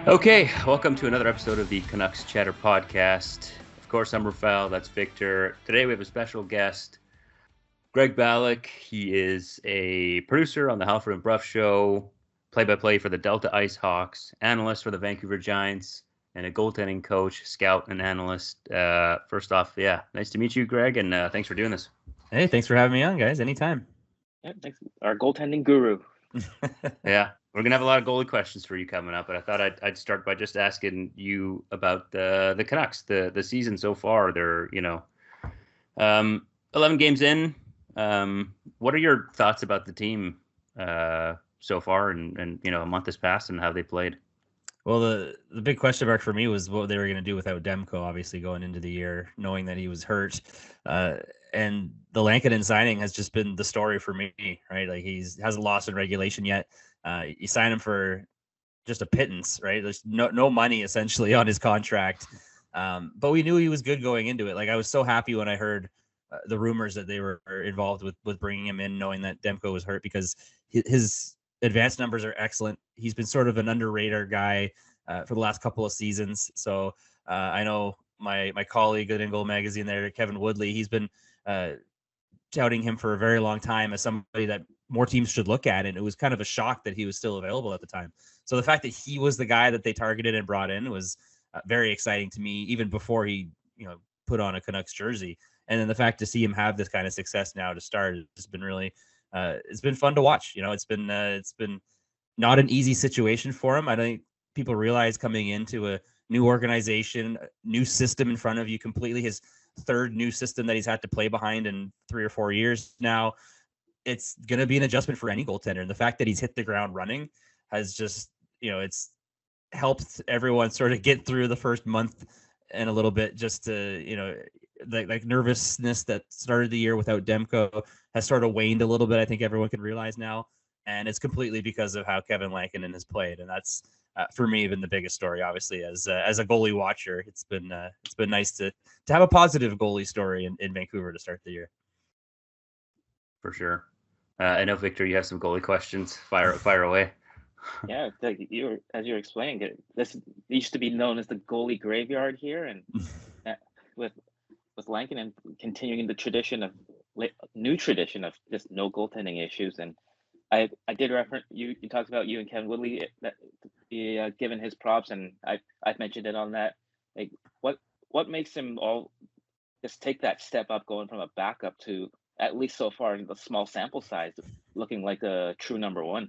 Okay, welcome to another episode of the Canucks Chatter podcast. Of course, I'm Rafael. That's Victor. Today we have a special guest, Greg Balloch. He is a producer on the Halford and Bruff Show, play-by-play for the Delta Ice Hawks, analyst for the Vancouver Giants, and a goaltending coach, scout, and analyst. First off, nice to meet you, Greg, and thanks for doing this. Hey, thanks for having me on, guys. Anytime. Yeah, thanks. Our goaltending guru. Yeah, we're gonna have a lot of goalie questions for you coming up, but I thought I'd start by just asking you about the Canucks, the season so far. They're 11 games in. What are your thoughts about the team so far, and a month has passed and how they played? Well, the big question mark for me was what they were going to do without Demko, obviously going into the year, knowing that he was hurt. And the Lankinen signing has just been the story for me, right? Like hasn't lost in regulation yet. You sign him for just a pittance, right? There's no money essentially on his contract. But we knew he was good going into it. Like I was so happy when I heard the rumors that they were involved with bringing him in, knowing that Demko was hurt, because his advanced numbers are excellent. He's been sort of an underrated guy for the last couple of seasons. So I know my colleague at Goal Magazine there, Kevin Woodley, he's been touting him for a very long time as somebody that more teams should look at. And it was kind of a shock that he was still available at the time. So the fact that he was the guy that they targeted and brought in was very exciting to me, even before he, put on a Canucks jersey. And then the fact to see him have this kind of success now to start has been really, it's been fun to watch. It's been not an easy situation for him. I don't think people realize coming into a new organization, new system in front of you, completely his third new system that he's had to play behind in 3 or 4 years now. It's going to be an adjustment for any goaltender. And the fact that he's hit the ground running has just, it's helped everyone sort of get through the first month and a little bit, just to, like nervousness that started the year without Demko has sort of waned a little bit. I think everyone can realize now, and it's completely because of how Kevin Lankinen has played. And that's for me been the biggest story. Obviously, as a goalie watcher, it's been nice to have a positive goalie story in Vancouver to start the year. For sure. I know, Victor, you have some goalie questions. Fire away. Yeah, as you were explaining it, this used to be known as the goalie graveyard here, and with Lankinen continuing the new tradition of just no goaltending issues. And I did reference you talked about you and Kevin Woodley that given his props, and I've mentioned it on that. Like what makes him all just take that step up, going from a backup to, at least so far in the small sample size, looking like a true number one?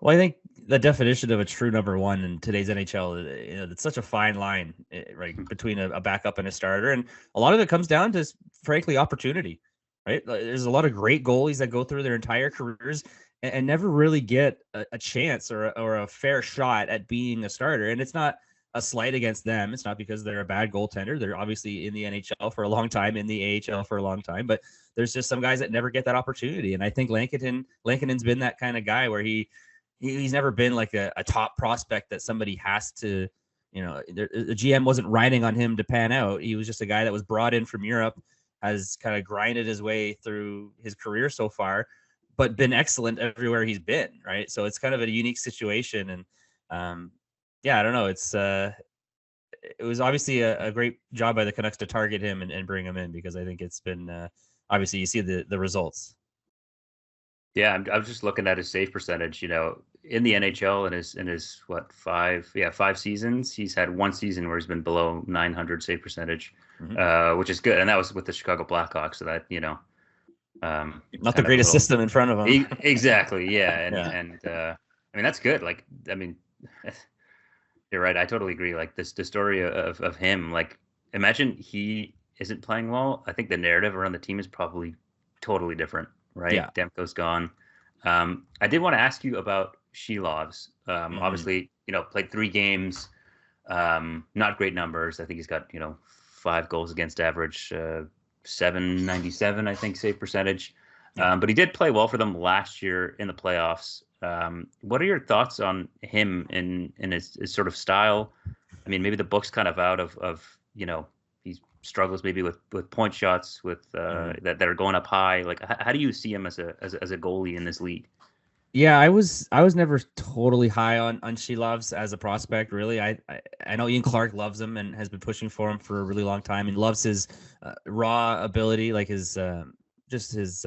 Well, I think the definition of a true number one in today's NHL, it's such a fine line, right, between a backup and a starter. And a lot of it comes down to, frankly, opportunity, right? There's a lot of great goalies that go through their entire careers and never really get a chance or a fair shot at being a starter. And it's not a slight against them. It's not because they're a bad goaltender. They're obviously in the NHL for a long time, in the AHL for a long time, but there's just some guys that never get that opportunity. And I think Lankinen's been that kind of guy where he's never been like a top prospect that somebody has to, the GM wasn't riding on him to pan out. He was just a guy that was brought in from Europe, has kind of grinded his way through his career so far, but been excellent everywhere he's been. Right. So it's kind of a unique situation. And I don't know. It was obviously a great job by the Canucks to target him and bring him in, because I think it's been, obviously you see the results. Yeah, I was just looking at his save percentage. In the NHL, in his 5 seasons, he's had one season where he's been below 900 save percentage, which is good, and that was with the Chicago Blackhawks. So that not the greatest system in front of him. Exactly, yeah, and I mean that's good. Like, I mean, you're right. I totally agree. Like the story of him. Like, imagine he isn't playing well. I think the narrative around the team is probably totally different. Right. Yeah. Demko's gone. I did want to ask you about Shilovs. Obviously, played 3 games, not great numbers. I think he's got, 5 goals against average, 797, I think, save percentage. But he did play well for them last year in the playoffs. What are your thoughts on him in his sort of style? I mean, maybe the book's kind of out of he struggles maybe with point shots that are going up high. Like, how do you see him as a goalie in this league? Yeah, I was never totally high on Shelovs as a prospect. Really, I know Ian Clark loves him and has been pushing for him for a really long time and loves his raw ability, like his just his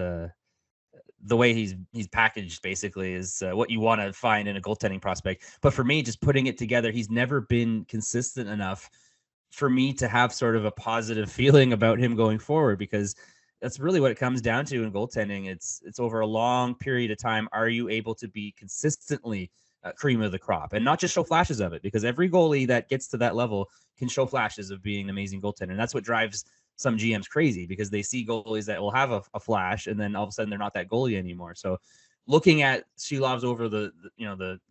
the way he's packaged basically is what you want to find in a goaltending prospect. But for me, just putting it together, he's never been consistent enough for me to have sort of a positive feeling about him going forward, because that's really what it comes down to in goaltending. It's over a long period of time. Are you able to be consistently cream of the crop and not just show flashes of it? Because every goalie that gets to that level can show flashes of being an amazing goaltender, and that's what drives some GMs crazy, because they see goalies that will have a flash and then all of a sudden they're not that goalie anymore. So looking at Shilovs over the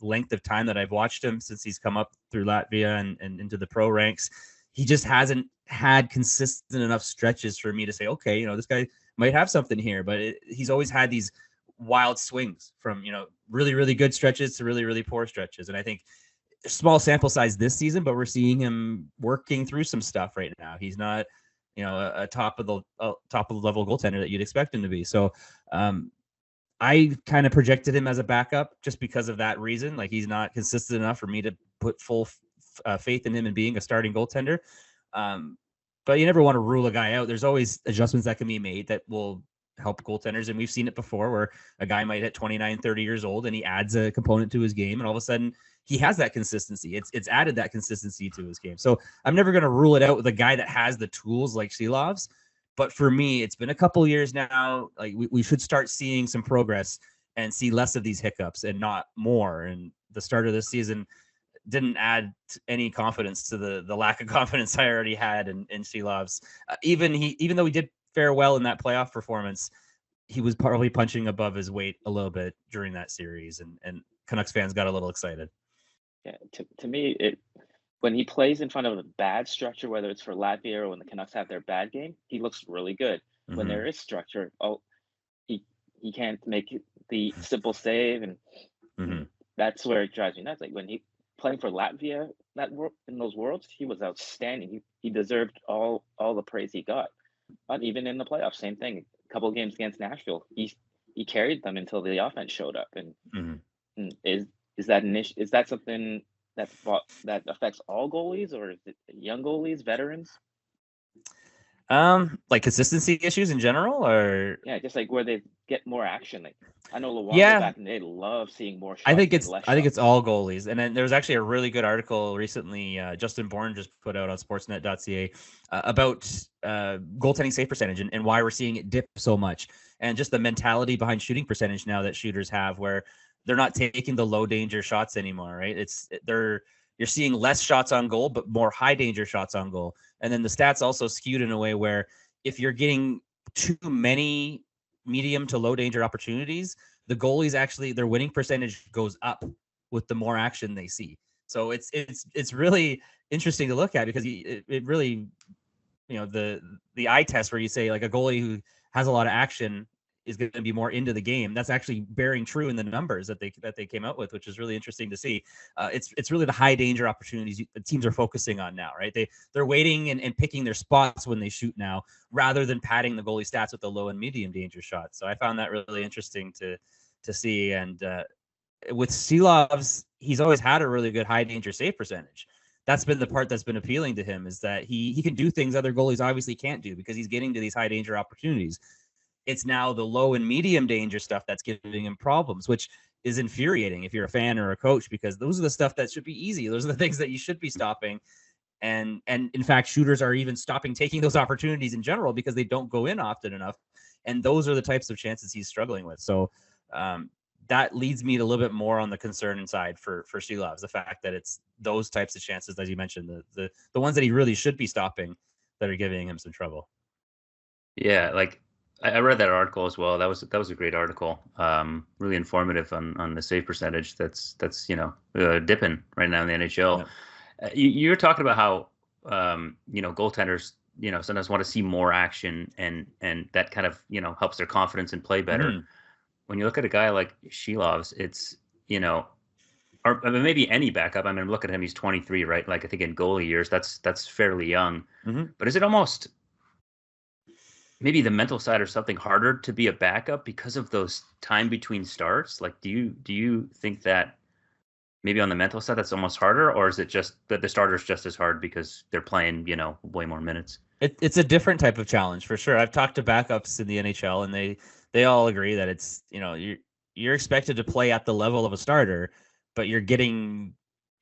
length of time that I've watched him since he's come up through Latvia and into the pro ranks, he just hasn't had consistent enough stretches for me to say, okay, this guy might have something here. But he's always had these wild swings from, really, really good stretches to really, really poor stretches. And I think small sample size this season, but we're seeing him working through some stuff right now. He's not, a top of the level goaltender that you'd expect him to be. So I kind of projected him as a backup just because of that reason. Like, he's not consistent enough for me to put full faith in him and being a starting goaltender. But you never want to rule a guy out. There's always adjustments that can be made that will help goaltenders. And we've seen it before where a guy might hit 29, 30 years old and he adds a component to his game. And all of a sudden he has that consistency. It's added that consistency to his game. So I'm never going to rule it out with a guy that has the tools like Shilovs. But for me, it's been a couple years now. Like, we should start seeing some progress and see less of these hiccups and not more. And the start of this season didn't add any confidence to the lack of confidence I already had in Shilovs. Even though he did fare well in that playoff performance, he was probably punching above his weight a little bit during that series, and Canucks fans got a little excited. Yeah, to me, when he plays in front of a bad structure, whether it's for Latvia or when the Canucks have their bad game, he looks really good. Mm-hmm. When there is structure, he can't make the simple save, and mm-hmm. that's where it drives me nuts. Like, when he playing for Latvia in those Worlds, he was outstanding. He deserved all the praise he got. But even in the playoffs, same thing. A couple of games against Nashville, he carried them until the offense showed up. And, mm-hmm. and is that an issue? Is that something that affects all goalies, or is it young goalies, veterans? Like consistency issues in general, or just like where they get more action. Like, I know Luongo back in the day loved seeing more shots. I think it's all goalies. And then there was actually a really good article recently Justin Bourne just put out on sportsnet.ca about goaltending save percentage and why we're seeing it dip so much, and just the mentality behind shooting percentage now that shooters have, where they're not taking the low danger shots anymore, right? You're seeing less shots on goal, but more high danger shots on goal. And then the stats also skewed in a way where if you're getting too many medium to low danger opportunities, the goalies actually, their winning percentage goes up with the more action they see. So it's really interesting to look at, because it really, the eye test where you say like a goalie who has a lot of action is going to be more into the game. That's actually bearing true in the numbers that they came out with, which is really interesting to see. It's really the high danger opportunities the teams are focusing on now, right? They're waiting and picking their spots when they shoot now, rather than padding the goalie stats with the low and medium danger shots. So I found that really interesting to see. And with Shilovs, he's always had a really good high danger save percentage. That's been the part that's been appealing to him, is that he can do things other goalies obviously can't do, because he's getting to these high danger opportunities. It's now the low and medium danger stuff that's giving him problems, which is infuriating if you're a fan or a coach, because those are the stuff that should be easy. Those are the things that you should be stopping. And in fact, shooters are even stopping taking those opportunities in general because they don't go in often enough. And those are the types of chances he's struggling with. So that leads me to a little bit more on the concern side for Shilovs, the fact that it's those types of chances, as you mentioned, the ones that he really should be stopping, that are giving him some trouble. Yeah, like I read that article as well. That was a great article. Really informative on the save percentage. That's dipping right now in the NHL. Yeah. You're talking about how goaltenders sometimes want to see more action, and that kind of helps their confidence and play better. Mm. When you look at a guy like Shilovs, it's or maybe any backup. I mean, look at him; he's 23, right? Like, I think in goalie years, that's fairly young. Mm-hmm. But is it almost maybe the mental side or something harder to be a backup because of those time between starts? Like, do you think that maybe on the mental side that's almost harder, or is it just that the starter's just as hard because they're playing, way more minutes? It's a different type of challenge for sure. I've talked to backups in the NHL, and they all agree that it's you're expected to play at the level of a starter, but you're getting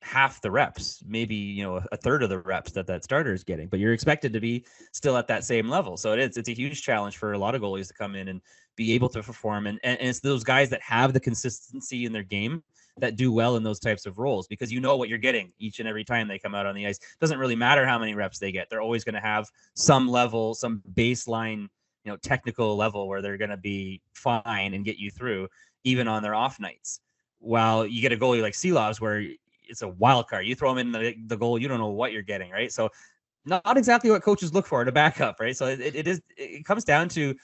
half the reps, maybe a third of the reps that starter is getting, but you're expected to be still at that same level. So it's a huge challenge for a lot of goalies to come in and be able to perform, and it's those guys that have the consistency in their game that do well in those types of roles, because you know what you're getting each and every time they come out on the ice. Doesn't really matter how many reps they get. They're always going to have some level, some baseline, technical level where they're going to be fine and get you through even on their off nights. While you get a goalie like Silovs where it's a wild card. You throw him in the goal, you don't know what you're getting, right? So not exactly what coaches look for to back up, right? So it comes down to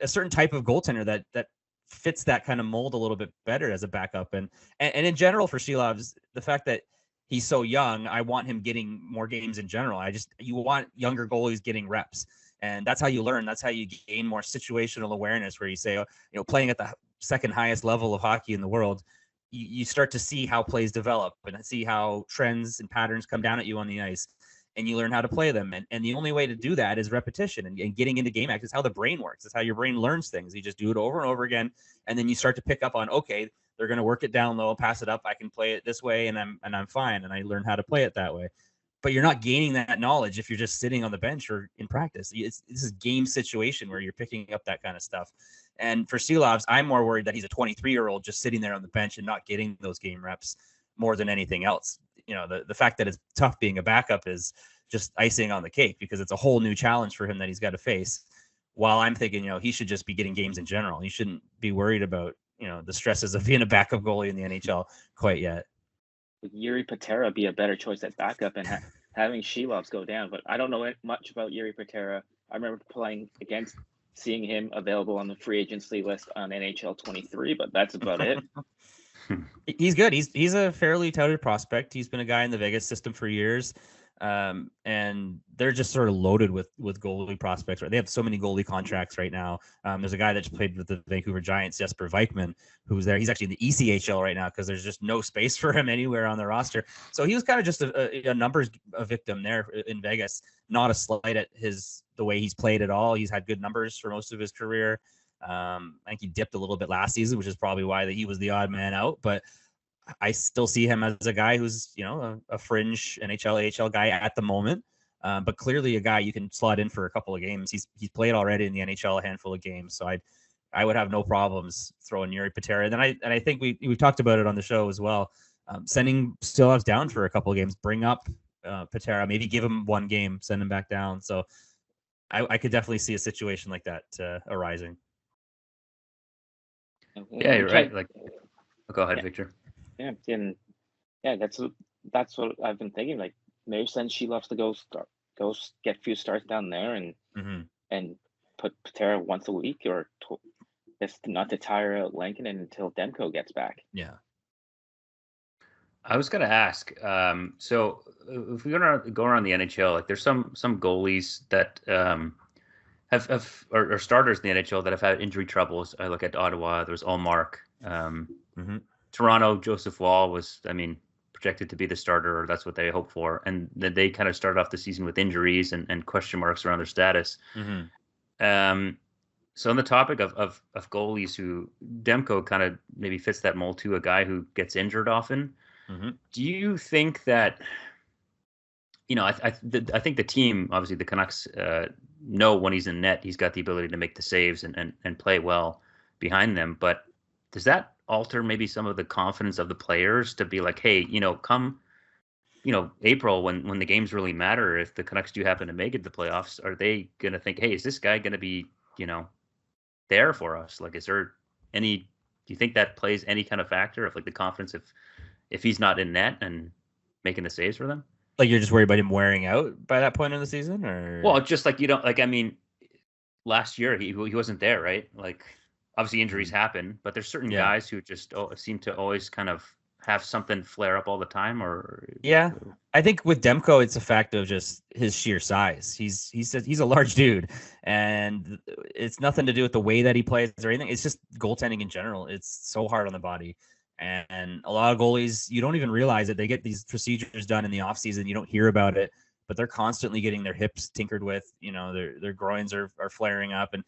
a certain type of goaltender that fits that kind of mold a little bit better as a backup. And in general for Silovs, the fact that he's so young, I want him getting more games in general. You want younger goalies getting reps. And that's how you learn. That's how you gain more situational awareness, where you say, playing at the second highest level of hockey in the world, you start to see how plays develop and see how trends and patterns come down at you on the ice, and you learn how to play them. And the only way to do that is repetition and getting into game act. It's how the brain works. It's how your brain learns things. You just do it over and over again. And then you start to pick up on, okay, they're going to work it down low, pass it up. I can play it this way and I'm fine. And I learn how to play it that way. But you're not gaining that knowledge if you're just sitting on the bench or in practice. This is game situation where you're picking up that kind of stuff. And for Silovs, I'm more worried that he's a 23-year-old just sitting there on the bench and not getting those game reps more than anything else. The fact that it's tough being a backup is just icing on the cake, because it's a whole new challenge for him that he's got to face. While I'm thinking, he should just be getting games in general. He shouldn't be worried about, the stresses of being a backup goalie in the NHL quite yet. Would Yuri Patera be a better choice at backup and having Silovs go down? But I don't know much about Yuri Patera. I remember seeing him available on the free agency list on NHL 23, but that's about it. He's good. He's a fairly touted prospect. He's been a guy in the Vegas system for years. And they're just sort of loaded with goalie prospects. Right? They have so many goalie contracts right now. There's a guy that's played with the Vancouver Giants, Jesper Vikman, who's there. He's actually in the ECHL right now because there's just no space for him anywhere on the roster. So he was kind of just a numbers victim there in Vegas. Not a slight at the way he's played at all. He's had good numbers for most of his career. I think he dipped a little bit last season, which is probably why he was the odd man out. But I still see him as a guy who's, a fringe NHL, AHL guy at the moment, but clearly a guy you can slot in for a couple of games. He's played already in the NHL a handful of games, so I would have no problems throwing Yuri Patera. And I think we've talked about it on the show as well. Sending Silovs down for a couple of games, bring up Patera, maybe give him one game, send him back down. So I could definitely see a situation like that arising. Yeah, you're right. Like, go ahead, Victor. Yeah, and that's what I've been thinking. Like, maybe send Silovs to go get a few starts down there, and put Patera once a week, or just not to tire out Lankinen until Demko gets back. Yeah. I was gonna ask. So if we go around the NHL, like there's some goalies that are starters in the NHL that have had injury troubles. I look at Ottawa. There was Allmark. Toronto, Joseph Wall was, projected to be the starter, or that's what they hoped for. And then they kind of started off the season with injuries and question marks around their status. So on the topic of goalies, who Demko kind of maybe fits that mold too, a guy who gets injured often. Do you think that, I think the team, obviously the Canucks, know when he's in net, he's got the ability to make the saves and play well behind them. But does that alter maybe some of the confidence of the players to be like, hey, come, April when the games really matter, if the Canucks do happen to make it to the playoffs, are they going to think, hey, is this guy going to be, there for us? Like, do you think that plays any kind of factor of like the confidence if he's not in net and making the saves for them? Like, you're just worried about him wearing out by that point in the season, or? Well, just like, last year he wasn't there, right? Like, obviously injuries happen, but there's certain guys who just seem to always kind of have something flare up all the time, or? Yeah, I think with Demko, it's a fact of just his sheer size. He's a large dude, and it's nothing to do with the way that he plays or anything. It's just goaltending in general. It's so hard on the body, and a lot of goalies, you don't even realize it. They get these procedures done in the off season. You don't hear about it, but they're constantly getting their hips tinkered with. Their groins are flaring up, and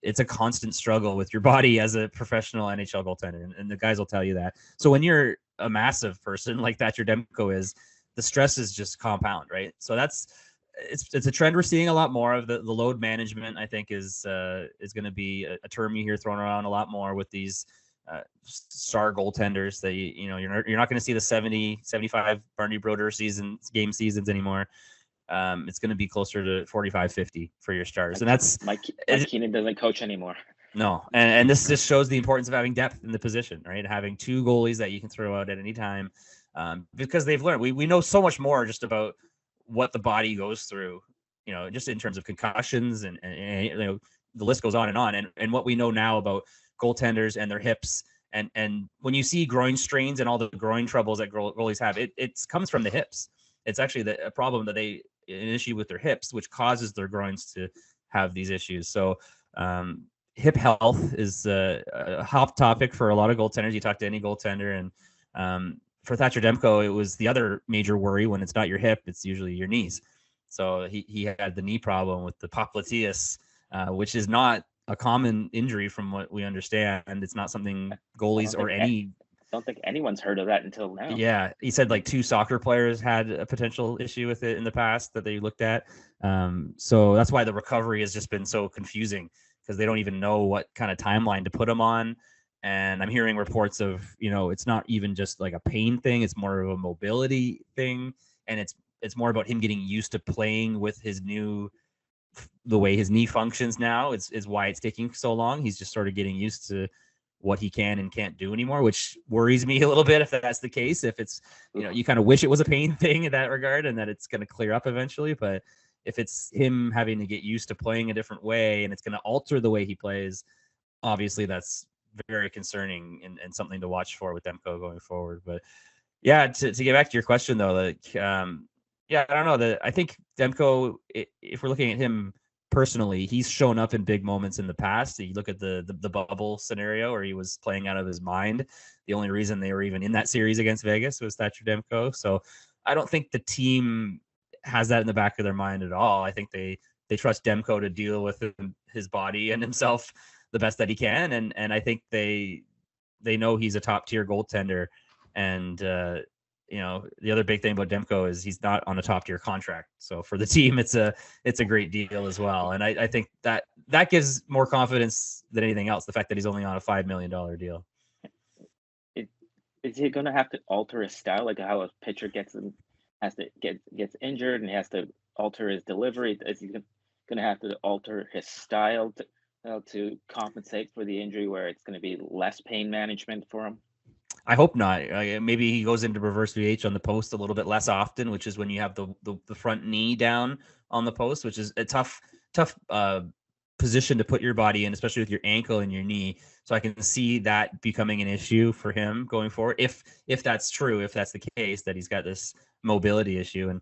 it's a constant struggle with your body as a professional NHL goaltender, and the guys will tell you that. So when you're a massive person like Thatcher Demko is, the stress is just compound, right? So it's a trend we're seeing a lot more of. The load management, I think, is going to be a term you hear thrown around a lot more with these star goaltenders that you're not going to see the 70, 75 Barney Broder game seasons anymore. It's going to be closer to 45, 50 for your stars. And that's Mike Keenan doesn't coach anymore. No. And this just shows the importance of having depth in the position, right? Having two goalies that you can throw out at any time, because they've learned. We know so much more just about what the body goes through, just in terms of concussions and the list goes on. And what we know now about goaltenders and their hips. And when you see groin strains and all the groin troubles that goalies have, it comes from the hips. It's actually a problem that an issue with their hips, which causes their groins to have these issues. So hip health is a hot topic for a lot of goaltenders. You talk to any goaltender, and for Thatcher Demko, it was the other major worry. When it's not your hip, it's usually your knees. So he had the knee problem with the popliteus, which is not a common injury from what we understand. It's not something goalies or any... I don't think anyone's heard of that until now. Yeah, he said like 2 soccer players had a potential issue with it in the past that they looked at. So that's why the recovery has just been so confusing, because they don't even know what kind of timeline to put him on. And I'm hearing reports of, it's not even just like a pain thing. It's more of a mobility thing. And it's more about him getting used to playing with the way his knee functions now is why it's taking so long. He's just sort of getting used to what he can and can't do anymore, which worries me a little bit if that's the case. If it's, you kind of wish it was a pain thing in that regard and that it's going to clear up eventually. But if it's him having to get used to playing a different way and it's going to alter the way he plays, obviously that's very concerning and something to watch for with Demko going forward. But yeah, to get back to your question though, I don't know. I think Demko, if we're looking at him personally, he's shown up in big moments in the past. You look at the bubble scenario where he was playing out of his mind. The only reason they were even in that series against Vegas was Thatcher Demko. So I don't think the team has that in the back of their mind at all. I think they trust Demko to deal with his body and himself the best that he can. And I think they know he's a top tier goaltender. And, the other big thing about Demko is he's not on a top tier contract. So for the team, it's a great deal as well. And I think that gives more confidence than anything else. The fact that he's only on a $5 million deal. Is he going to have to alter his style? Like how a pitcher gets injured and he has to alter his delivery? Is he going to have to alter his style to compensate for the injury, where it's going to be less pain management for him? I hope not. Maybe he goes into reverse VH on the post a little bit less often, which is when you have the front knee down on the post, which is a tough position to put your body in, especially with your ankle and your knee. So I can see that becoming an issue for him going forward. If that's true, if that's the case, that he's got this mobility issue. And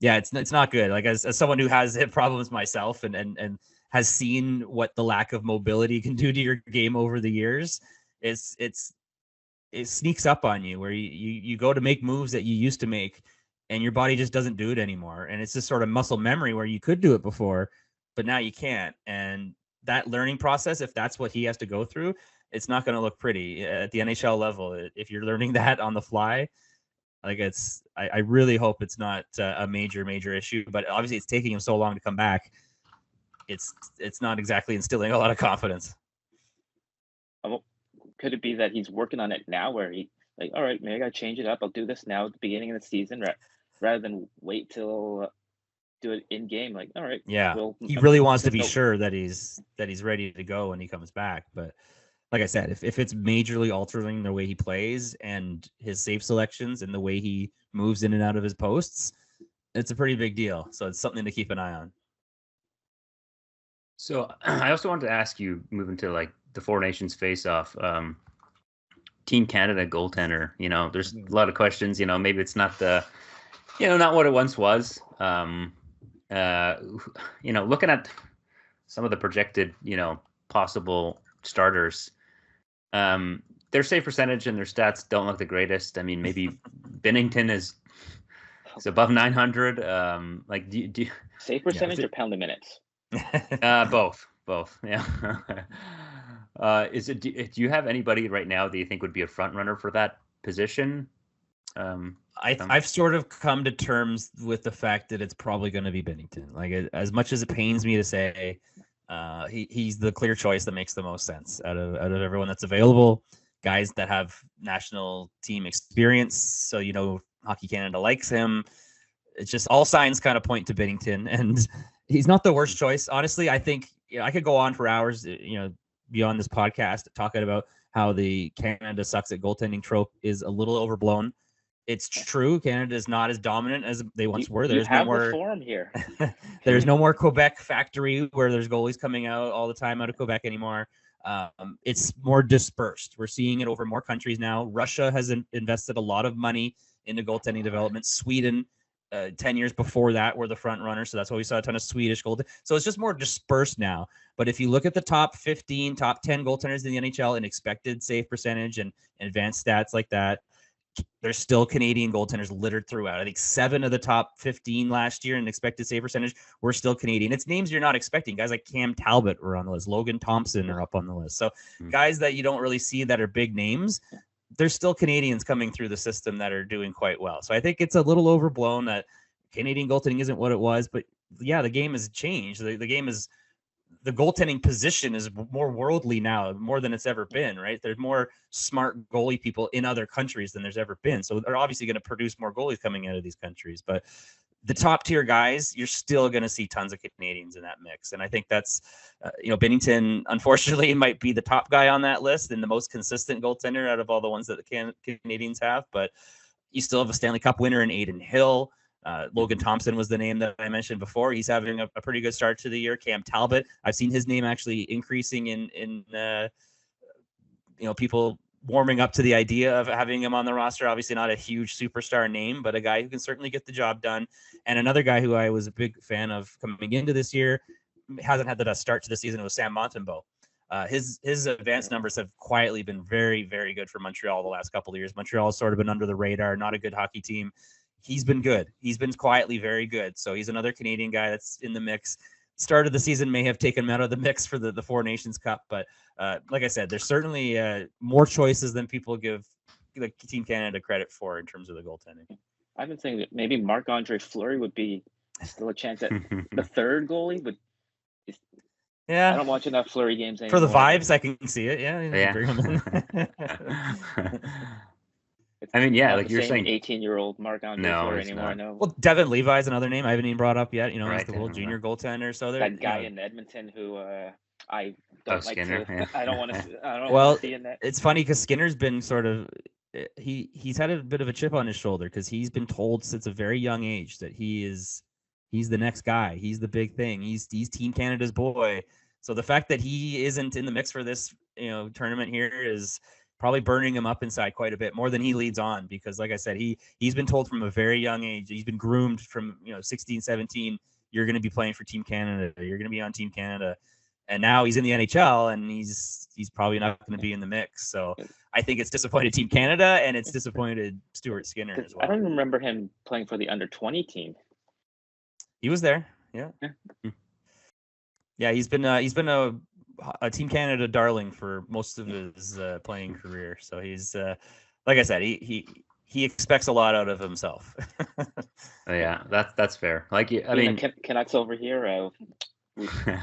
yeah, it's not good. Like as someone who has hip problems myself and has seen what the lack of mobility can do to your game over the years, it sneaks up on you where you go to make moves that you used to make and your body just doesn't do it anymore. And it's just sort of muscle memory where you could do it before, but now you can't. And that learning process, if that's what he has to go through, it's not going to look pretty at the NHL level. If you're learning that on the fly, like I really hope it's not a major issue, but obviously it's taking him so long to come back. It's not exactly instilling a lot of confidence. Could it be that he's working on it now, where he like, all right, maybe I got to change it up. I'll do this now at the beginning of the season, rather than wait till do it in game. Like, all right, yeah, he really wants to be sure that he's ready to go when he comes back. But like I said, if it's majorly altering the way he plays and his safe selections and the way he moves in and out of his posts, it's a pretty big deal. So it's something to keep an eye on. So I also wanted to ask you, moving to like the Four Nations face-off, Team Canada goaltender. There's a lot of questions. Maybe it's not not what it once was. Looking at some of the projected, possible starters, their save percentage and their stats don't look the greatest. I mean, maybe Binnington is above 900. Do save percentage or pound the minutes? Both. Yeah. Do you have anybody right now that you think would be a front runner for that position? I've sort of come to terms with the fact that it's probably going to be Binnington. Like, as much as it pains me to say, he's the clear choice that makes the most sense out of everyone that's available. Guys that have national team experience, so Hockey Canada likes him. It's just all signs kind of point to Binnington, and he's not the worst choice. Honestly, I think I could go on for hours, beyond this podcast, talking about how the Canada sucks at goaltending trope is a little overblown. It's true. Canada is not as dominant as they once were. There's no more form here. There's no more Quebec factory where there's goalies coming out all the time out of Quebec anymore. It's more dispersed. We're seeing it over more countries now. Russia has invested a lot of money into goaltending development. Sweden, 10 years before that, were the front runners. So that's why we saw a ton of Swedish goaltending. So it's just more dispersed now. But if you look at the top 15, top 10 goaltenders in the NHL in expected save percentage and advanced stats like that, there's still Canadian goaltenders littered throughout. I think 7 of the top 15 last year in expected save percentage were still Canadian. It's names you're not expecting. Guys like Cam Talbot were on the list. Logan Thompson are up on the list. So guys that you don't really see that are big names, there's still Canadians coming through the system that are doing quite well. So I think it's a little overblown that Canadian goaltending isn't what it was. But yeah, the game has changed. The goaltending position is more worldly now, more than it's ever been, right? There's more smart goalie people in other countries than there's ever been. So they're obviously going to produce more goalies coming out of these countries. But the top tier guys, you're still going to see tons of Canadians in that mix. And I think that's, Binnington, unfortunately, might be the top guy on that list and the most consistent goaltender out of all the ones that the Canadians have. But you still have a Stanley Cup winner in Aiden Hill. Logan Thompson was the name that I mentioned before. He's having a pretty good start to the year. Cam Talbot, I've seen his name actually increasing in people warming up to the idea of having him on the roster. Obviously not a huge superstar name, but a guy who can certainly get the job done. And another guy who I was a big fan of coming into this year, hasn't had the best start to the season, was Sam Montembeault. His advanced numbers have quietly been very, very good for Montreal the last couple of years. Montreal has sort of been under the radar, not a good hockey team. He's been good. He's been quietly very good. So he's another Canadian guy that's in the mix. Start of the season may have taken him out of the mix for the Four Nations Cup. But like I said, there's certainly more choices than people give Team Canada credit for in terms of the goaltending. I've been saying that maybe Marc-Andre Fleury would be still a chance at the third goalie, but I don't watch enough Fleury games anymore. For the vibes, I can see it. Yeah. I mean, yeah, like you're saying, 18-year-old Marc-Andre Fleury anymore. No. Well, Devin Levi is another name I haven't even brought up yet. He's right, the little junior goaltender. So that guy in Edmonton who I don't like Skinner, to. Yeah. I don't want to see in that. It's funny because Skinner's been sort of he's had a bit of a chip on his shoulder because he's been told since a very young age that he's the next guy. He's the big thing. He's Team Canada's boy. So the fact that he isn't in the mix for this tournament here is probably burning him up inside quite a bit more than he leads on, because like I said, he's been told from a very young age, he's been groomed from 16, 17, you're going to be playing for Team Canada, you're going to be on Team Canada. And now he's in the NHL and he's probably not going to be in the mix. So I think it's disappointed Team Canada and it's disappointed Stuart Skinner as well. I don't remember him playing for the under-20 team. He was there. Yeah, he's been a Team Canada darling for most of his playing career. So he's like I said, he expects a lot out of himself. Yeah, that's fair. Like, I mean, Canucks over here,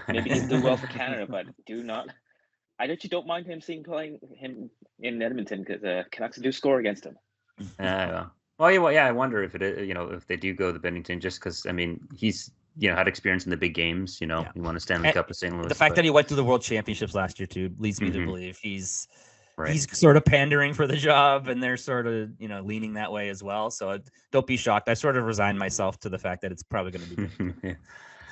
maybe he'll do well for Canada, but I actually don't mind him playing him in Edmonton because Canucks do score against him. Well, yeah, I wonder if if they do go to Bennington, just because I mean he's had experience in the big games. He won a Stanley Cup with St. Louis. The fact that he went to the World Championships last year too leads me to believe he's sort of pandering for the job, and they're sort of leaning that way as well. So don't be shocked. I sort of resigned myself to the fact that it's probably going to be.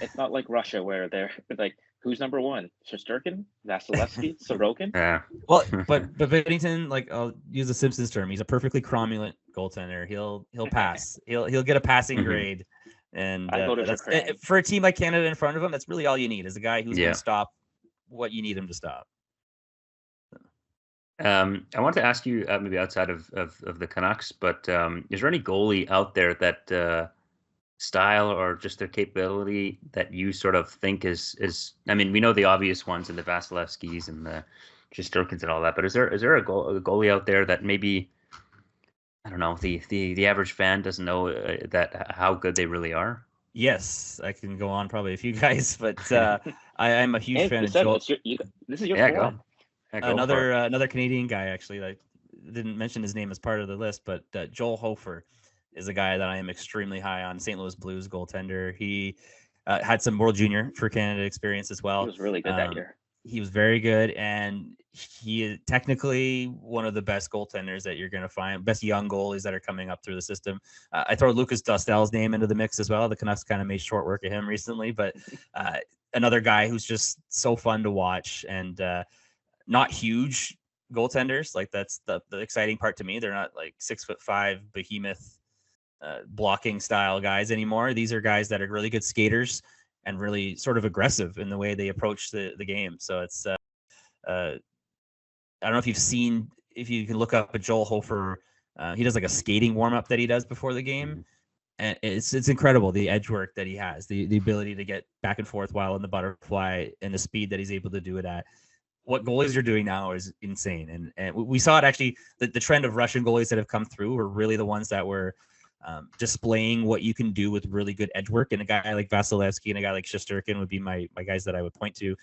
It's not like Russia where they're like Who's number one? Shesterkin, Vasilevsky, Sorokin. Yeah. Well, but Binnington, like I'll use the Simpsons term, he's a perfectly cromulent goaltender. He'll pass. He'll get a passing grade, and I voted that's for Crane. for a team like Canada in front of him. That's really all you need is a guy who's going to stop what you need him to stop. I want to ask you maybe outside of the Canucks, but is there any goalie out there that style or just their capability that you sort of think is? I mean, we know the obvious ones and the Vasilevskis and the Shesterkins and all that, but is there a goalie out there that maybe, I don't know, the average fan doesn't know that how good they really are? Yes, I can go on probably a few guys, but I'm a huge fan of Joel. This is your forum. Another Canadian guy, actually. I didn't mention his name as part of the list, but Joel Hofer is a guy that I am extremely high on. St. Louis Blues goaltender. He had some World Junior for Canada experience as well. He was really good that year. He was very good, and he is technically one of the best goaltenders that you're going to find, best young goalies that are coming up through the system. I throw Lucas Dostal's name into the mix as well. The Canucks kind of made short work of him recently, but another guy who's just so fun to watch and not huge goaltenders. Like that's the exciting part to me. They're not like 6'5" behemoth blocking style guys anymore. These are guys that are really good skaters and really sort of aggressive in the way they approach the game. So it's I don't know if you can look up a Joel Hofer. He does like a skating warm up that he does before the game. And it's incredible, the edge work that he has, the ability to get back and forth while in the butterfly and the speed that he's able to do it at. What goalies are doing now is insane. And we saw it actually, the trend of Russian goalies that have come through were really the ones that were displaying what you can do with really good edge work. And a guy like Vasilevsky and a guy like Shesterkin would be my guys that I would point to.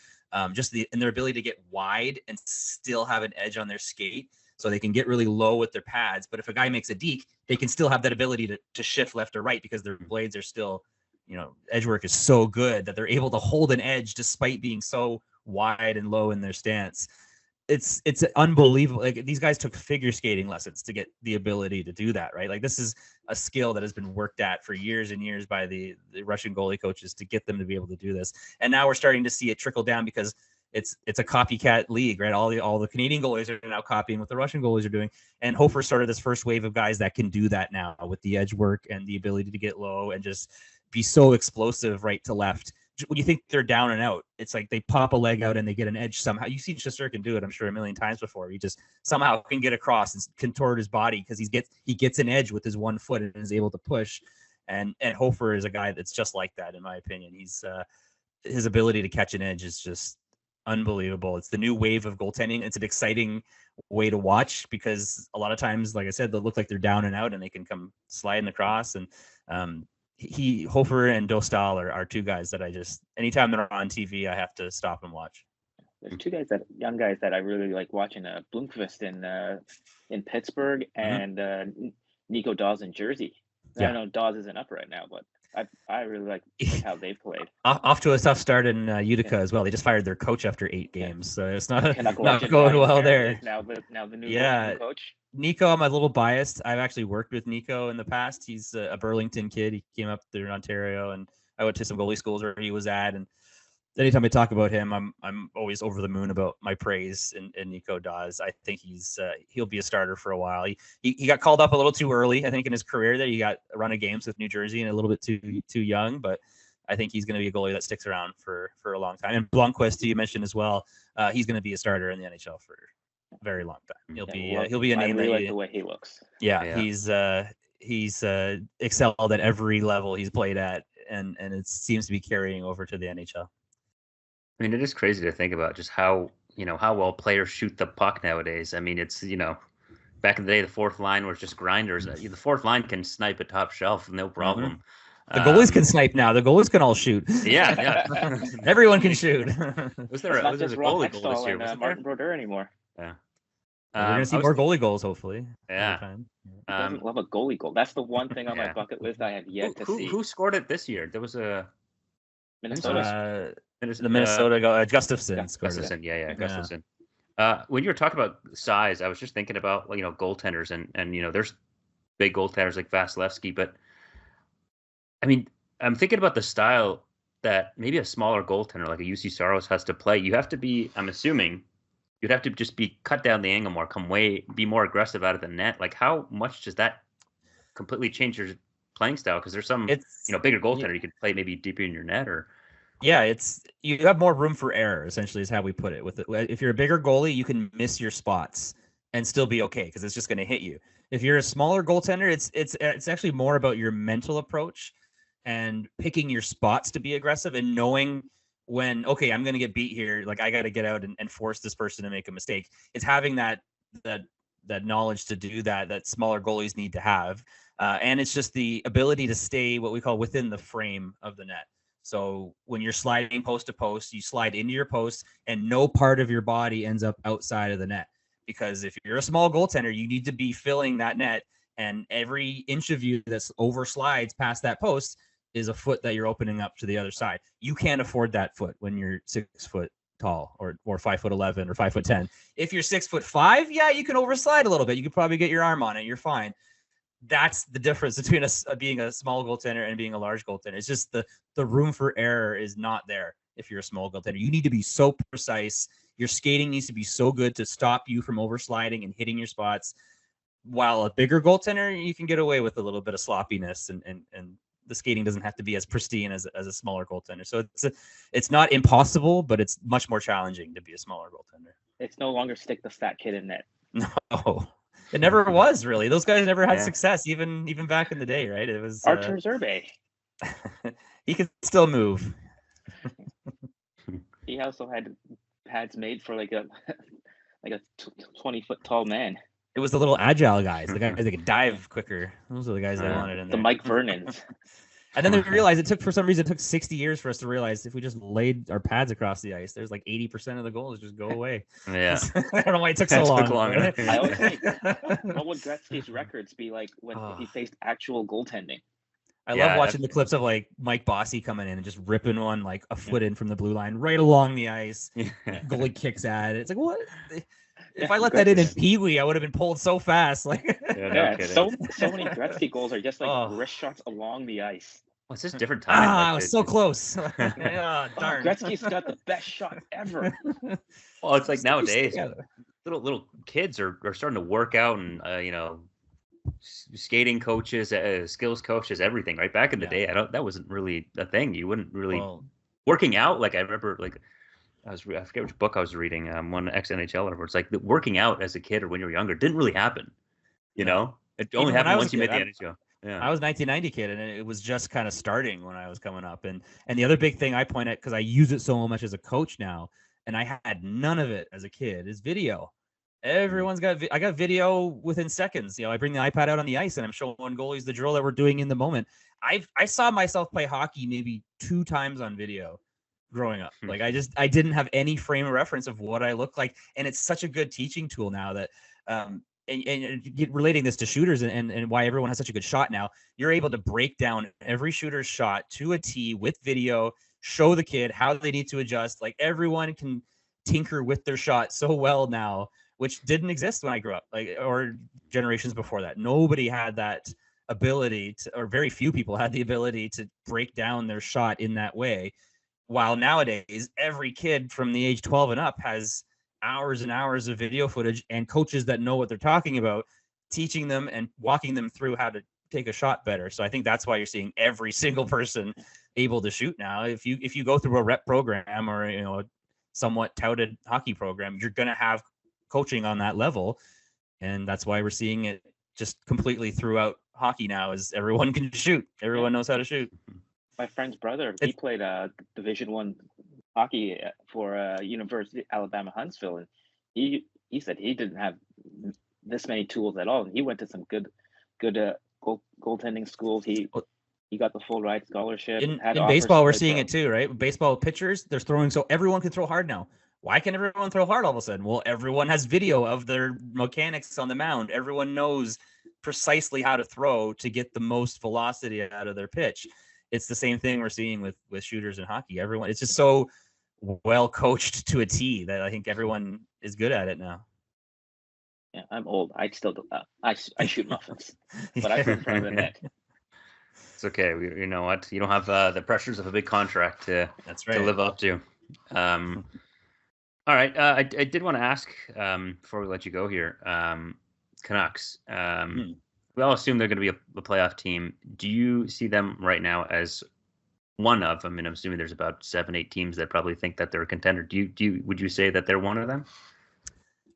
Just in their ability to get wide and still have an edge on their skate. So they can get really low with their pads. But if a guy makes a deke, they can still have that ability to shift left or right because their blades are still, edge work is so good that they're able to hold an edge despite being so wide and low in their stance. It's unbelievable. Like these guys took figure skating lessons to get the ability to do that, right? Like this is a skill that has been worked at for years and years by the Russian goalie coaches to get them to be able to do this. And now we're starting to see it trickle down because it's a copycat league, right? All the Canadian goalies are now copying what the Russian goalies are doing. And Hofer started this first wave of guys that can do that now with the edge work and the ability to get low and just be so explosive right to left. When you think they're down and out, it's like they pop a leg out and they get an edge somehow. You've seen Shesterkin do it, I'm sure, a million times before. He just somehow can get across and contort his body because he gets an edge with his 1 foot and is able to push. And Hofer is a guy that's just like that, in my opinion. He's his ability to catch an edge is just unbelievable. It's the new wave of goaltending. It's an exciting way to watch because a lot of times, like I said, they look like they're down and out and they can come sliding across. And Hofer and Dostal are two guys that I just, anytime they're on TV, I have to stop and watch. There's two young guys that I really like watching. Blomqvist in Pittsburgh and Nico Dawes in Jersey. Yeah. I know Dawes isn't up right now, but I really like how they've played. Off to a tough start in Utica as well. They just fired their coach after 8 games, so it's not going well there. Now the new coach. Nico, I'm a little biased. I've actually worked with Nico in the past. He's a Burlington kid. He came up there in Ontario, and I went to some goalie schools where he was at. And anytime I talk about him, I'm always over the moon about my praise in Nico Dawes. I think he'll be a starter for a while. He got called up a little too early, I think, in his career. That he got a run of games with New Jersey and a little bit too young, but I think he's going to be a goalie that sticks around for a long time. And Blomqvist, you mentioned as well, he's going to be a starter in the NHL for a very long time. He'll be a name. I really like the way he looks. Yeah. He's excelled at every level he's played at, and it seems to be carrying over to the NHL. I mean, it is crazy to think about just how well players shoot the puck nowadays. I mean, it's, back in the day, the fourth line was just grinders. The fourth line can snipe a top shelf, no problem. The goalies can snipe now. The goalies can all shoot. Yeah. Everyone can shoot. Was there a goalie goal this year? Martin Brodeur anymore. Yeah. We're going to see more goalie goals, hopefully. Yeah. Who doesn't love a goalie goal? That's the one thing on my bucket list I have yet to see. Who scored it this year? There was a Minnesota. The Minnesota Gustafsson. Gustafsson, Gustafsson. When you were talking about size, I was just thinking about goaltenders and there's big goaltenders like Vasilevsky, but I mean I'm thinking about the style that maybe a smaller goaltender like a UC Saros has to play, you have to be, I'm assuming, you'd have to just be cut down the angle more, be more aggressive out of the net. Like, how much does that completely change your playing style? Because there's some, bigger goaltender you could play maybe deeper in your net, or you have more room for error. Essentially, is how we put it. If you're a bigger goalie, you can miss your spots and still be okay because it's just going to hit you. If you're a smaller goaltender, it's actually more about your mental approach and picking your spots to be aggressive and knowing when, okay, I'm going to get beat here. Like, I got to get out and force this person to make a mistake. It's having that knowledge to do that smaller goalies need to have. And it's just the ability to stay what we call within the frame of the net. So when you're sliding post to post, you slide into your post and no part of your body ends up outside of the net. Because if you're a small goaltender, you need to be filling that net, and every inch of you that's over slides past that post is a foot that you're opening up to the other side. You can't afford that foot when you're 6 foot tall or 5'11" or 5'10". If you're 6'5", yeah, you can overslide a little bit. You could probably get your arm on it. You're fine. That's the difference between being a small goaltender and being a large goaltender. It's just the room for error is not there if you're a small goaltender. You need to be so precise. Your skating needs to be so good to stop you from oversliding and hitting your spots. While a bigger goaltender, you can get away with a little bit of sloppiness and the skating doesn't have to be as pristine as a smaller goaltender. So it's not impossible, but it's much more challenging to be a smaller goaltender. It's no longer stick the fat kid in net. No, it never was really. Those guys never had success, even back in the day, right? It was Artur Zerbe. He could still move. He also had pads made for like a 20-foot tall man. It was the little agile guys, the guys that could dive quicker. Those are the guys that wanted in there. The Mike Vernons. And then they realized for some reason it took 60 years for us to realize if we just laid our pads across the ice, there's like 80% of the goals just go away. Yeah. I don't know why it took so long. I always think, what would Gretzky's records be like when he faced actual goaltending? I love watching the clips of like Mike Bossy coming in and just ripping one like a foot in from the blue line right along the ice. Goalie kicks at it. It's like, what? If I let that in Pee Wee, I would have been pulled so fast. Like, so many Gretzky goals are just like wrist shots along the ice. Well, it's just different time. I was so close. Darn. Gretzky's got the best shot ever. Well, it's like nowadays, little kids are starting to work out and skating coaches, skills coaches, everything. Right back in the day, that wasn't really a thing. You wouldn't really working out. Like I remember, like. I forget which book I was reading. One ex-NHLer where it's like the working out as a kid or when you were younger didn't really happen. You know, it only happened once you made the NHL. Yeah. I was 1990 kid, and it was just kind of starting when I was coming up. And the other big thing I point at, because I use it so much as a coach now, and I had none of it as a kid, is video. Everyone's I got video within seconds. I bring the iPad out on the ice and I'm showing goalies the drill that we're doing in the moment. I saw myself play hockey maybe 2 times on video growing up. Like I didn't have any frame of reference of what I looked like. And it's such a good teaching tool now that, and relating this to shooters and why everyone has such a good shot now, you're able to break down every shooter's shot to a T with video, show the kid how they need to adjust. Like everyone can tinker with their shot so well now, which didn't exist when I grew up, or generations before that. Nobody had that ability to, or very few people had the ability to break down their shot in that way. While nowadays, every kid from the age 12 and up has hours and hours of video footage and coaches that know what they're talking about, teaching them and walking them through how to take a shot better. So I think that's why you're seeing every single person able to shoot now. If you go through a rep program or a somewhat touted hockey program, you're going to have coaching on that level. And that's why we're seeing it just completely throughout hockey now, is everyone can shoot. Everyone knows how to shoot. My friend's brother, he played Division I hockey for University of Alabama Huntsville, and he said he didn't have this many tools at all. And he went to some good goaltending schools. He got the full ride scholarship. In baseball, we're seeing it too, right? Baseball pitchers, they're throwing so everyone can throw hard now. Why can everyone throw hard all of a sudden? Well, everyone has video of their mechanics on the mound. Everyone knows precisely how to throw to get the most velocity out of their pitch. It's the same thing we're seeing with shooters in hockey. Everyone, it's just so well coached to a T that I think everyone is good at it now. Yeah, I'm old. I still do. I shoot muffins, but I prefer the net. It's okay. You know what? You don't have the pressures of a big contract to live up to. All right. I did want to ask before we let you go here. Canucks. We all assume they're going to be a playoff team. Do you see them right now as one of? I mean, I'm assuming there's about 7-8 teams that probably think that they're a contender. Would you say that they're one of them?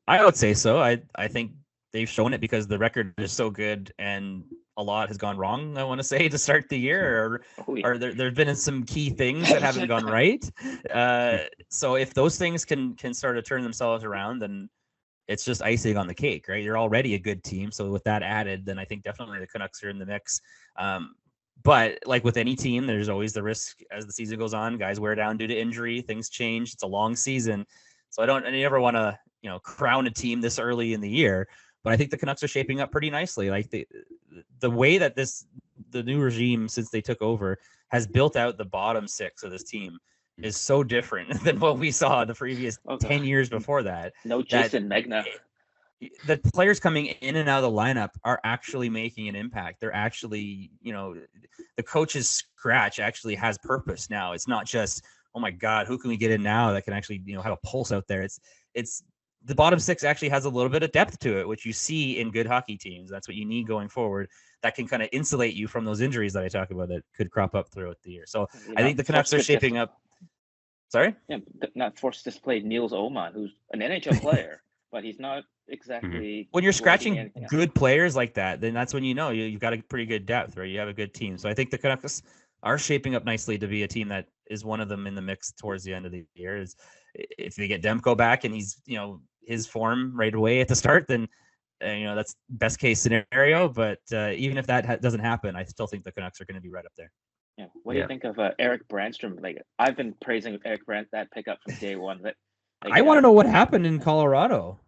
I would say so. I think they've shown it because the record is so good and a lot has gone wrong, I want to say, to start the year, or there've been some key things that haven't gone right. So if those things can sort of turn themselves around, then it's just icing on the cake, right? You're already a good team. So with that added, then I think definitely the Canucks are in the mix. But like with any team, there's always the risk as the season goes on. Guys wear down due to injury, things change. It's a long season. So I never want to, crown a team this early in the year. But I think the Canucks are shaping up pretty nicely. Like the way that the new regime since they took over has built out the bottom six of this team is so different than what we saw the previous 10 years before that. No Jason Megna. The players coming in and out of the lineup are actually making an impact. They're actually, the coach's scratch actually has purpose now. It's not just, oh my God, who can we get in now that can actually, have a pulse out there? It's the bottom six actually has a little bit of depth to it, which you see in good hockey teams. That's what you need going forward. That can kind of insulate you from those injuries that I talk about that could crop up throughout the year. So I think the Canucks are shaping up. Sorry? Yeah, not forced to play Niels Oman, who's an NHL player, but he's not exactly. When you're scratching good players like that, then that's when you've got a pretty good depth, right? You have a good team. So I think the Canucks are shaping up nicely to be a team that is one of them in the mix towards the end of the year. Is if they get Demko back and he's his form right away at the start, then that's best case scenario. But even if that doesn't happen, I still think the Canucks are going to be right up there. Yeah. What do you think of Eric Brandstrom? Like I've been praising Eric that pickup from day one. That I want to know what happened in Colorado.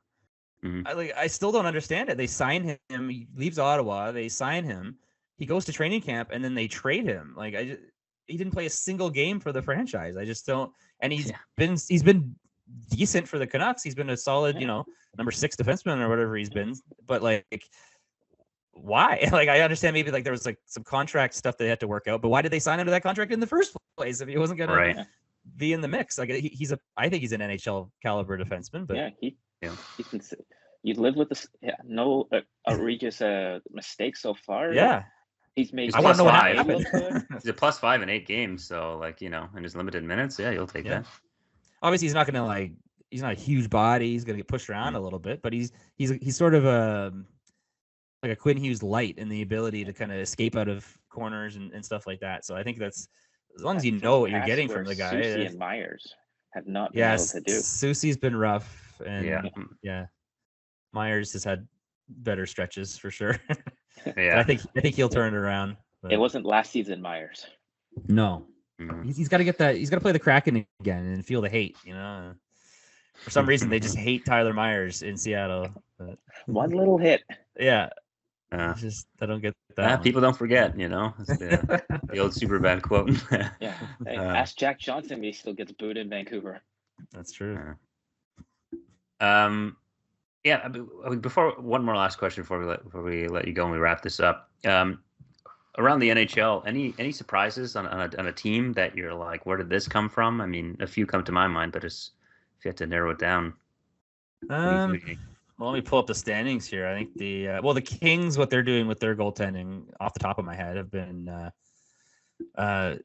I still don't understand it. They sign him. He leaves Ottawa. They sign him. He goes to training camp, and then they trade him. He didn't play a single game for the franchise. I just don't. And he's been decent for the Canucks. He's been a solid, number 6 defenseman or whatever he's been. But why? I understand maybe there was some contract stuff they had to work out. But why did they sign him to that contract in the first place if he wasn't going to be in the mix? I think he's an NHL caliber defenseman. But you live with this. Yeah, no outrageous mistakes so far. Yeah. He's made. I want to know what happened. He's a +5 in 8 games, so in his limited minutes, you'll take that. Obviously, he's not gonna he's not a huge body. He's gonna get pushed around a little bit, but he's sort of a Quinn Hughes light in the ability to kind of escape out of corners and stuff like that. So I think that's as long as you know what you're getting from the guy. Soucy and Myers have not been able to do. Soucy's been rough, and Myers has had better stretches for sure. I think he'll turn it around. But... It wasn't last season, Myers. No, he's got to get that. He's got to play the Kraken again and feel the hate. For some reason they just hate Tyler Myers in Seattle. But... One little hit. Yeah, I don't get that. People don't forget. It's the old Superbad quote. Hey, ask Jack Johnson. He still gets booed in Vancouver. That's true. Yeah. Before one more last question before we let you go and we wrap this up. Around the NHL, any surprises on a team that you're like, where did this come from? I mean, a few come to my mind, but if you had to narrow it down. Well, let me pull up the standings here. I think the Kings, what they're doing with their goaltending, off the top of my head, have been a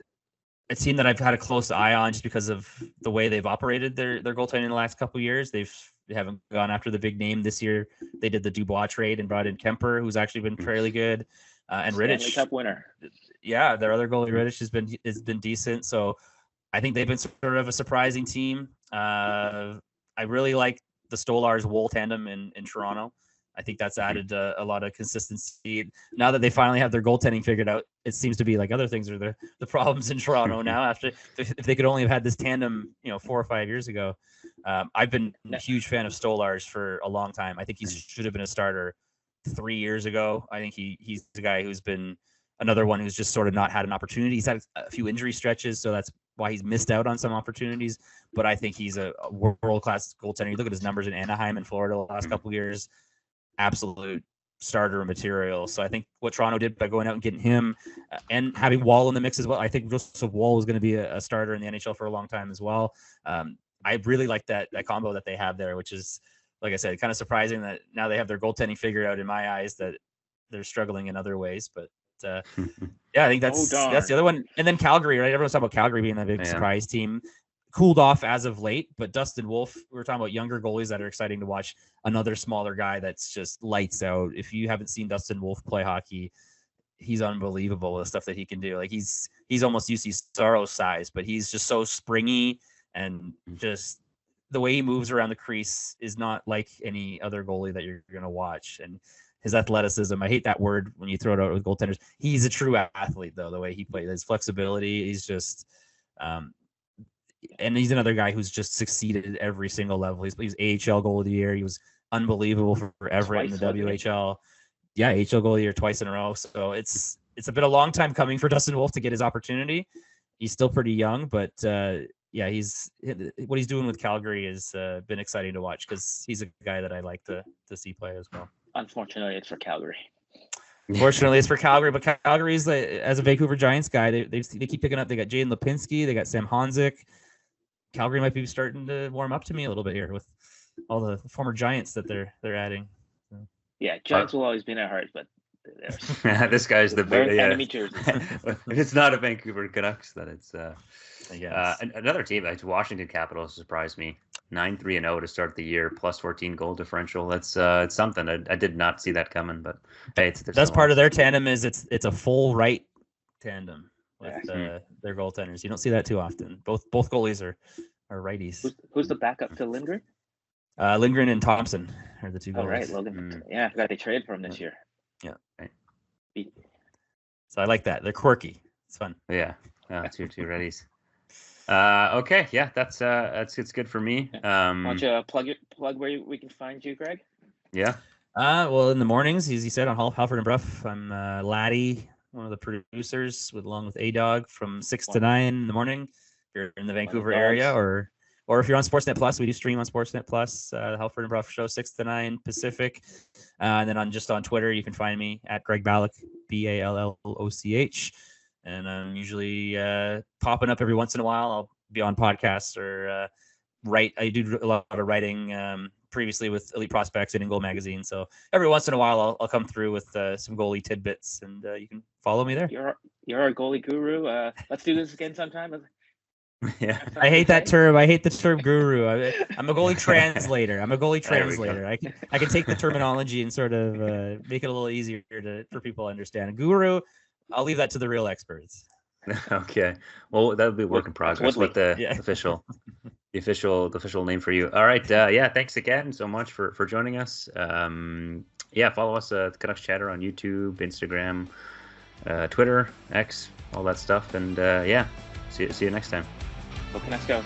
team that I've had a close eye on just because of the way they've operated their goaltending in the last couple of years. They haven't gone after the big name this year. They did the Dubois trade and brought in Kemper, who's actually been fairly good, and Rittich, Stanley Cup winner. Yeah, their other goalie Rittich has been decent. So I think they've been sort of a surprising team. I really like the Stolarz-Woll tandem in Toronto. I think that's added a lot of consistency. Now that they finally have their goaltending figured out, it seems to be like other things are the problems in Toronto now. After if they could only have had this tandem, 4 or 5 years ago. I've been a huge fan of Stolarz for a long time. I think he should have been a starter 3 years ago. I think he's the guy who's been another one who's just sort of not had an opportunity. He's had a few injury stretches, so that's why he's missed out on some opportunities. But I think he's a world-class goaltender. You look at his numbers in Anaheim and Florida the last couple of years. Absolute starter material. So I think what Toronto did by going out and getting him and having Wall in the mix as well, I think Joseph Wall was going to be a starter in the NHL for a long time as well. I really like that combo that they have there, which is, like I said, kind of surprising that now they have their goaltending figured out in my eyes, that they're struggling in other ways. But yeah, I think that's the other one. And then Calgary, right? Everyone's talking about Calgary being a big surprise team. Cooled off as of late, but Dustin Wolf, we were talking about younger goalies that are exciting to watch. Another smaller guy that's just lights out. If you haven't seen Dustin Wolf play hockey, he's unbelievable with the stuff that he can do. Like he's almost UC Saros size, but he's just so springy, and just the way he moves around the crease is not like any other goalie that you're going to watch. And his athleticism, I hate that word when you throw it out with goaltenders. He's a true athlete, though, the way he plays, his flexibility, he's just and he's another guy who's just succeeded at every single level. He's AHL goal of the year. He was unbelievable for Everett in the WHL. Yeah, AHL goal of the year twice in a row. So it's been a long time coming for Dustin Wolf to get his opportunity. He's still pretty young, but yeah, what he's doing with Calgary has been exciting to watch, because he's a guy that I like to see play as well. Unfortunately, it's for Calgary. Fortunately, it's for Calgary, but Calgary's, as a Vancouver Giants guy, they keep picking up. They got Jaden Lipinski, they got Sam Honzik. Calgary might be starting to warm up to me a little bit here with all the former Giants that they're adding. So. Yeah, Giants will always be in our hearts, but this guy's the big enemy jersey. If it's not a Vancouver Canucks, then it's another team. Like Washington Capitals surprised me. 9-3-0 to start the year, plus 14 goal differential. That's it's something. I did not see that coming, but hey, that's part of their tandem. Is it's a full right tandem with their goaltenders. You don't see that too often. Both goalies are righties. Who's the backup to Lindgren? Lindgren and Thompson are the two goalies. Oh, right, Logan. Yeah, I forgot they traded for him this year. Yeah. Right. So I like that. They're quirky. It's fun. Yeah. Two righties. Okay. Yeah, that's it's good for me. Why don't you plug where we can find you, Greg? Yeah. Well, in the mornings, as you said, on Halford and Bruff, I'm Laddie, one of the producers, along with A-Dog, from 6 to 9 in the morning. If you're in the Vancouver area, or if you're on Sportsnet Plus, we do stream on Sportsnet Plus, the Halford and Bruff show, 6 to 9 Pacific. And then on Twitter, you can find me at Greg Balloch, Balloch. And I'm usually popping up every once in a while. I'll be on podcasts or write. I do a lot of writing previously with Elite Prospects and In Goal Magazine. So every once in a while, I'll come through with some goalie tidbits, and you can follow me there. You're our goalie guru. Let's do this again sometime. Yeah, I hate that term. I hate the term guru. I'm a goalie translator. I can take the terminology and sort of make it a little easier for people to understand. Guru, I'll leave that to the real experts. Okay. Well, that would be a work in progress. What the official name for you? All right. Yeah. Thanks again so much for joining us. Yeah. Follow us at Canucks Chatter on YouTube, Instagram, Twitter, X, all that stuff. And yeah. See you next time. Go Canucks go.